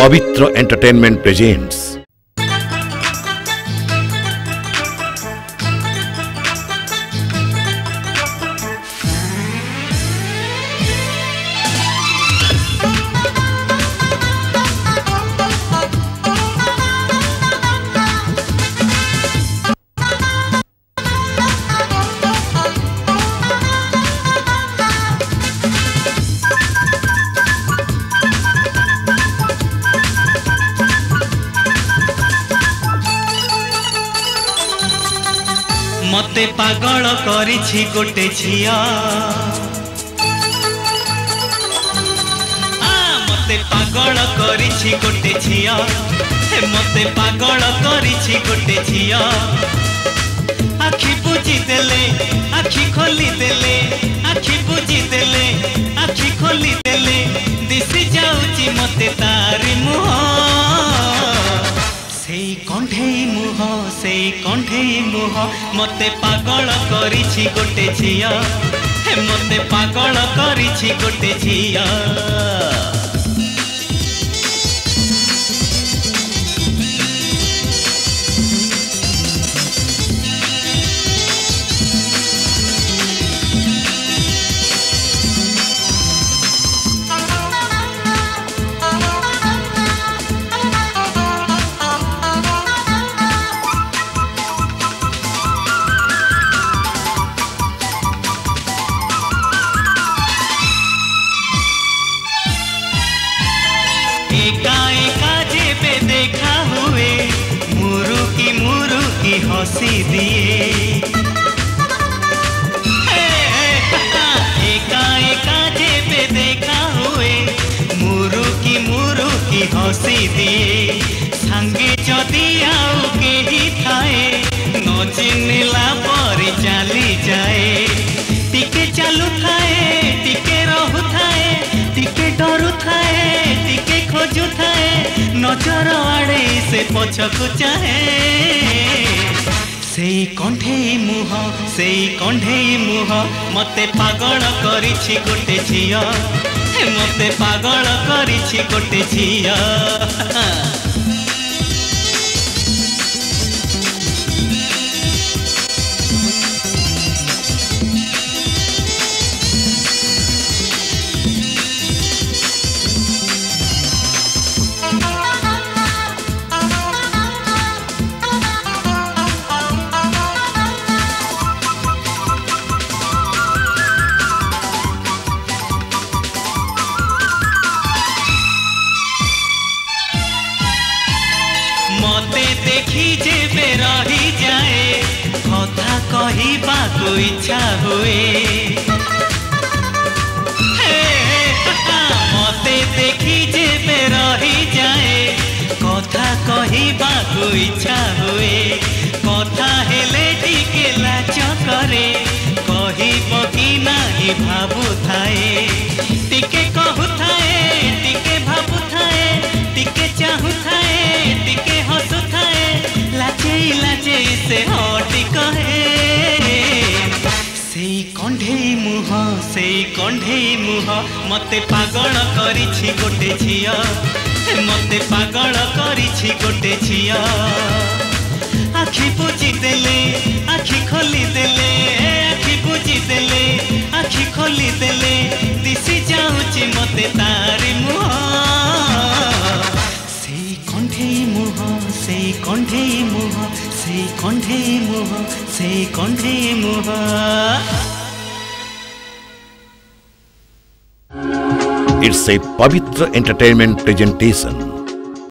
पवित्र entertainment presents मते पागल करिछि गोटे झिया मते पागल करिछि गोटे झिया मते पागल करिछि गोटे झिया आखि बुझी देले आखि खोली देले आखि बुझी देले आखि खोली देले दिसि जाउची मते तारी मुह सेई कंठेई मुह मते पागल करिछि गोटे झिया मते पागल करिछि गोटे झिया एका एका जेबे देखा हुए मुरुकी हंसी दिए एका एका जेबे देखा हुए मुरुकी हंसी दिए सांगे जदि आउ केही थाए न चिन्हिला परि चली जाए टिके चालू थाए टिके रहु थाए टिके डरू थाए टिके खोजु थाए नजर आड़े से पछकु चाहे सेई कंठेई मुह मते पागल करिछि गोटे झिया मते पागल करिछि गोटे झिया मते देखी जेबे रही जाए कथा कहिबा को इच्छा हुए मते देखी जेबे रही जाए कथा कहिबा को इच्छा हुए कथा हेले टिके लाज करे कहिब कि नाही भाबु थाए टिके कहु थाए टिके भाबु थाए टिके चाहु थाए टिके हसु थाए लाजे लाजे से हटी कहे सेई कंढेई मुह मते पागल करिछि गोटे झिया मते पागल करिछि गोटे झिया आखि बुझी देले आखि खोली देले आखि बुझी देले आखि खोली देले दिसि जाउची मते तारी मुह सेई कंढेई मुह It's a पवित्र एंटरटेनमेंट प्रेजेंटेशन।